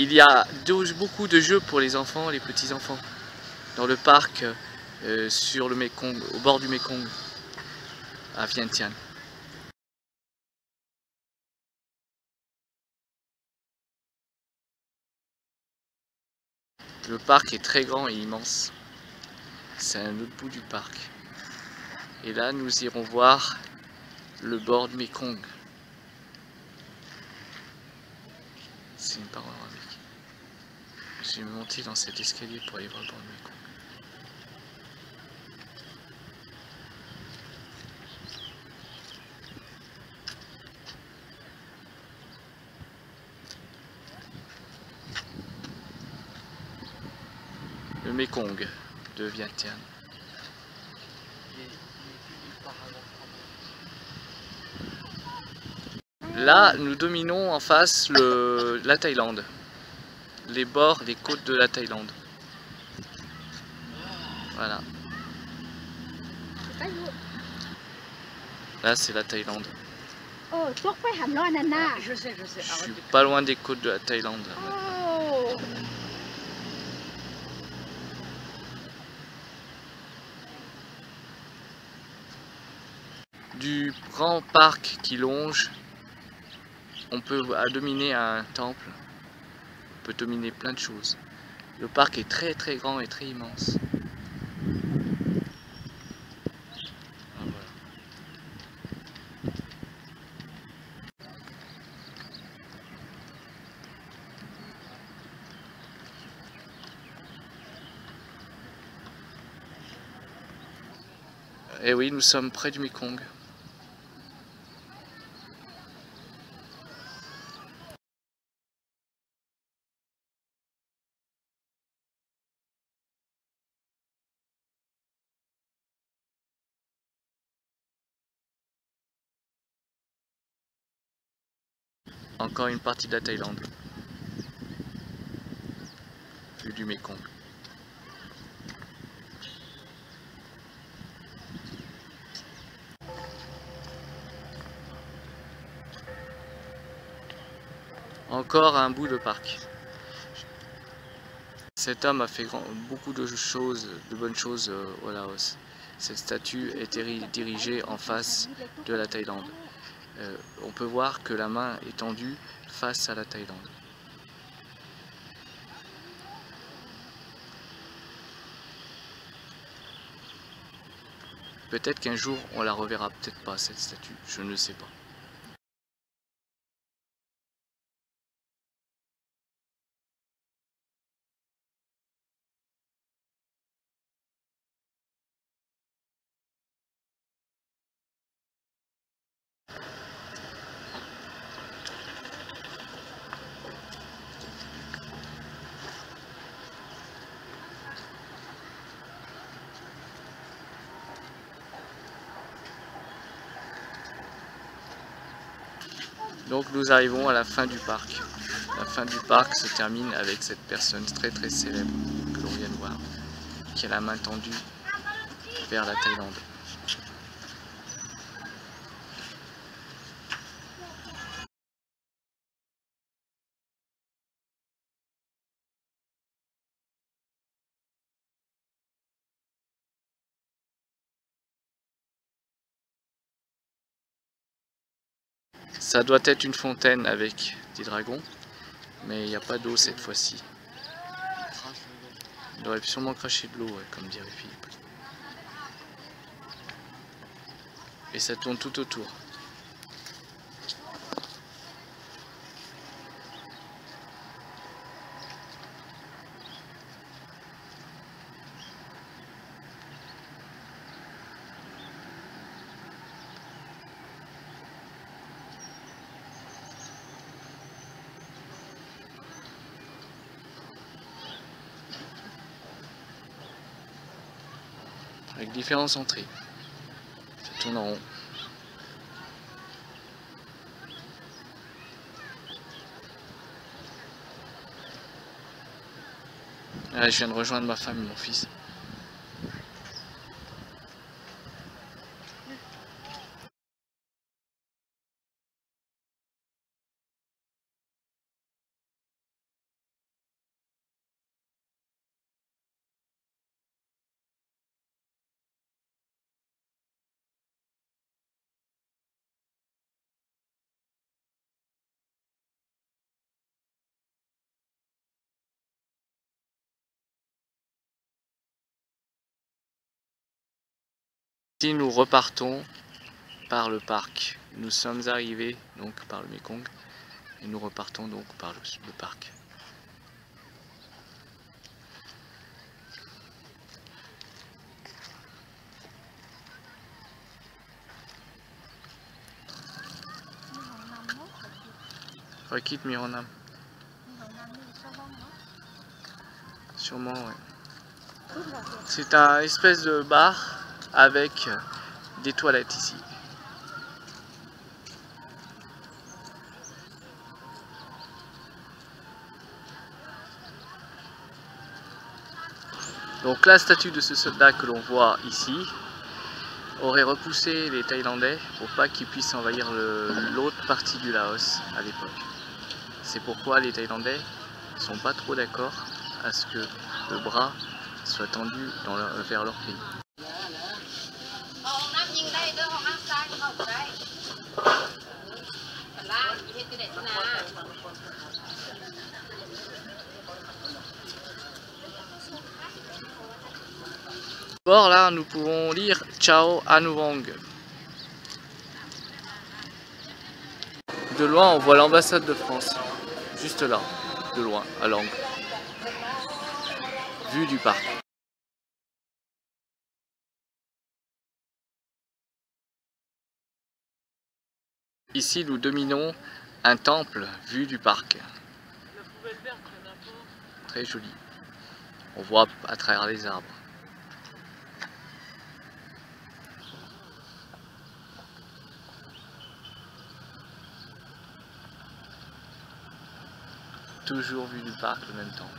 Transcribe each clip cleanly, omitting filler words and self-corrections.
Il y a beaucoup de jeux pour les enfants, les petits-enfants, dans le parc sur le Mekong, au bord du Mekong, à Vientiane. Le parc est très grand et immense. C'est à l'autre bout du parc. Et là, nous irons voir le bord du Mekong. C'est une panoramique. Je vais monter dans cet escalier pour aller voir le bord du Mekong. Le Mekong de Vientiane. Là, nous dominons en face la Thaïlande, les bords, les côtes de la Thaïlande. Voilà. Là, c'est la Thaïlande. Je sais. Je suis pas loin des côtes de la Thaïlande. Là, du grand parc qui longe, on peut dominer un temple, on peut dominer plein de choses. Le parc est très très grand et très immense. Ah, voilà. Et oui, nous sommes près du Mekong. Encore une partie de la Thaïlande, vue du Mekong. Encore un bout de parc. Cet homme a fait beaucoup de choses, de bonnes choses au Laos. Cette statue est dirigée en face de la Thaïlande. On peut voir que la main est tendue face à la Thaïlande. Peut-être qu'un jour on la reverra, peut-être pas cette statue, je ne sais pas. Donc nous arrivons à la fin du parc. La fin du parc se termine avec cette personne très très célèbre que l'on vient de voir, qui a la main tendue vers la Thaïlande. Ça doit être une fontaine avec des dragons, mais il n'y a pas d'eau cette fois-ci. Il aurait sûrement craché de l'eau, ouais, comme dirait Philippe. Et ça tourne tout autour. Avec différentes entrées. Ça tourne en rond. Là, je viens de rejoindre ma femme et mon fils. Ici nous repartons par le parc. Nous sommes arrivés donc par le Mekong et nous repartons donc par le parc. Quitte Mironam. Sûrement, ouais. C'est un espèce de bar avec des toilettes ici. Donc la statue de ce soldat que l'on voit ici aurait repoussé les Thaïlandais pour pas qu'ils puissent envahir l'autre partie du Laos à l'époque. C'est pourquoi les Thaïlandais ne sont pas trop d'accord à ce que le bras soit tendu vers leur pays. Bord là, nous pouvons lire Chao Anuvong. De loin, on voit l'ambassade de France, juste là, de loin, à l'angle. Vue du parc. Ici, nous dominons un temple vu du parc. Très joli. On voit à travers les arbres. Toujours vue du parc, le même temple.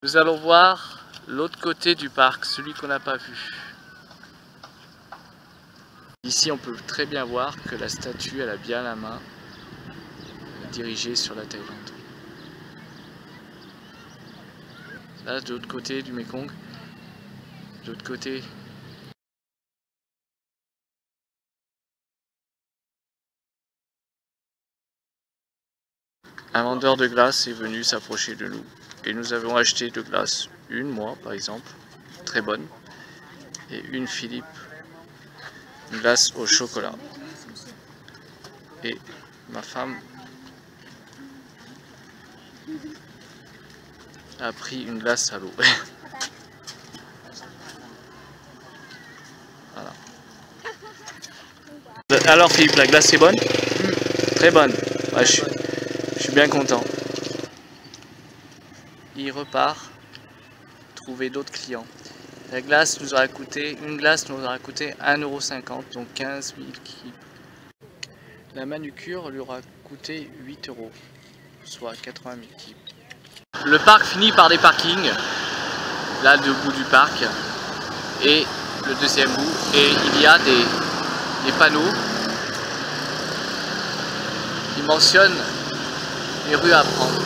Nous allons voir l'autre côté du parc, celui qu'on n'a pas vu. Ici, on peut très bien voir que la statue, elle a bien la main dirigée sur la Thaïlande. Là, de l'autre côté du Mekong, de l'autre côté. Un vendeur de glace est venu s'approcher de nous et nous avons acheté de glace, une moi par exemple, très bonne, et une Philippe, une glace au chocolat. Et ma femme a pris une glace à l'eau. Voilà. Alors Philippe, la glace est bonne? Très bonne. Ouais, je suis bien content. Il repart trouver d'autres clients. La glace nous aura coûté, une glace nous aura coûté 1,50 €, donc 15 000 kibs. La manucure lui aura coûté 8 €, soit 80 000 kibs. Le parc finit par des parkings, là du bout du parc, et le deuxième bout, et il y a des panneaux qui mentionnent les rues à prendre.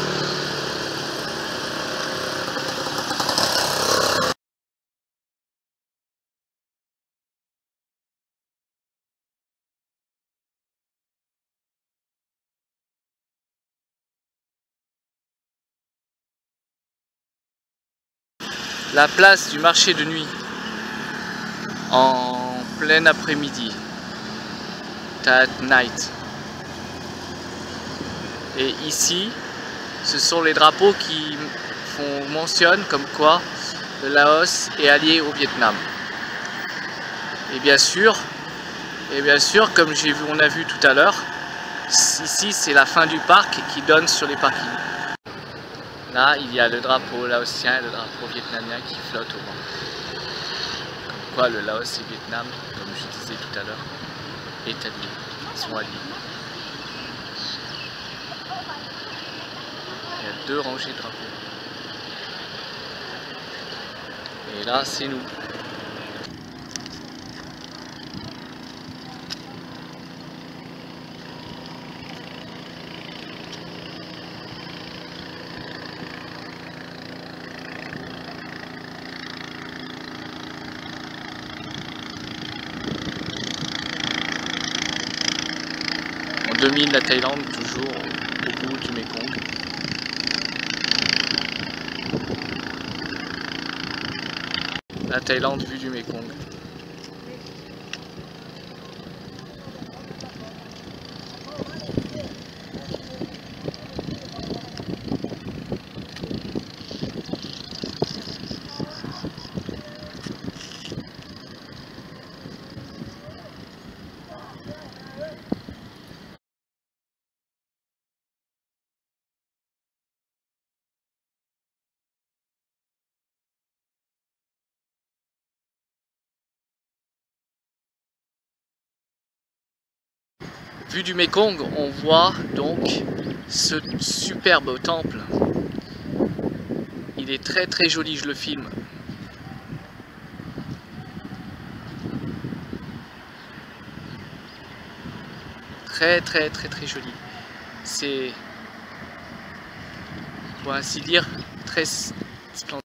La place du marché de nuit en plein après-midi, at night. Et ici, ce sont les drapeaux qui mentionnent comme quoi le Laos est allié au Vietnam. Et bien sûr, comme on a vu tout à l'heure, ici c'est la fin du parc qui donne sur les parkings. Là, il y a le drapeau laotien et le drapeau vietnamien qui flottent au vent. Comme quoi le Laos et le Vietnam, comme je disais tout à l'heure, est allié. Ils sont alliés. Il y a 2 rangées de drapeaux. Et là, c'est nous. domine la Thaïlande toujours au bout du Mekong. La Thaïlande vue du Mekong. Vue du Mekong, on voit donc ce superbe temple. Il est très très joli, je le filme. Très très très très joli. C'est, pour ainsi dire, très splendide.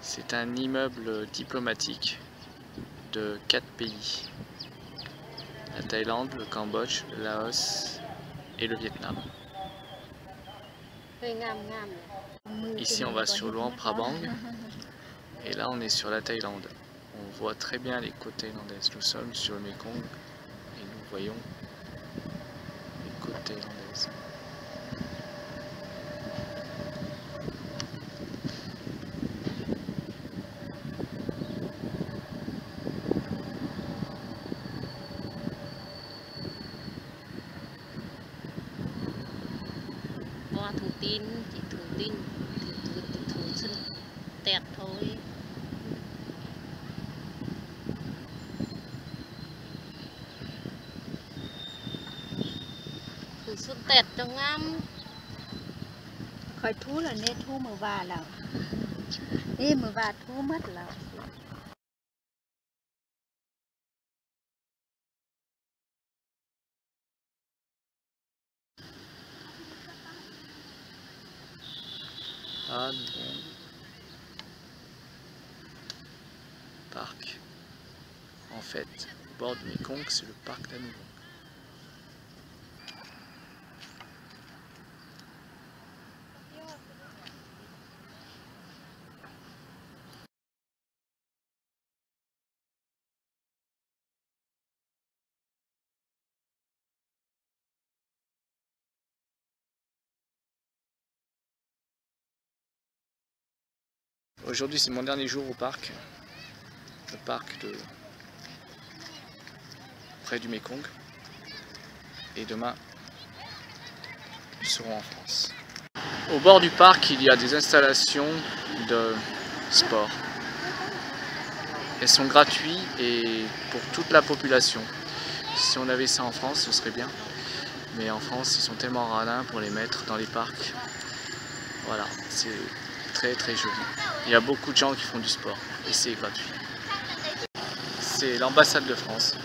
C'est un immeuble diplomatique de 4 pays. La Thaïlande, le Cambodge, le Laos et le Vietnam. Ici on va sur Luang Prabang et là on est sur la Thaïlande. On voit très bien les côtes thaïlandaises. Nous sommes sur le Mekong et nous voyons les côtes thaïlandaises. Thủ tin, chỉ thủ tin, thủ sinh tẹt thôi. Thủ sinh tẹt cho ngắm. Khởi thú là nên thu mờ và là đi mờ và thu mất là Ah, bon. Parc. En fait, au bord du Mekong, c'est le parc d'Anuvong. Aujourd'hui, c'est mon dernier jour au parc. Le parc près du Mekong. Et demain, nous serons en France. Au bord du parc, il y a des installations de sport. Elles sont gratuites et pour toute la population. Si on avait ça en France, ce serait bien. Mais en France, ils sont tellement radins pour les mettre dans les parcs. Voilà, c'est très très joli. Il y a beaucoup de gens qui font du sport et c'est gratuit. C'est l'ambassade de France.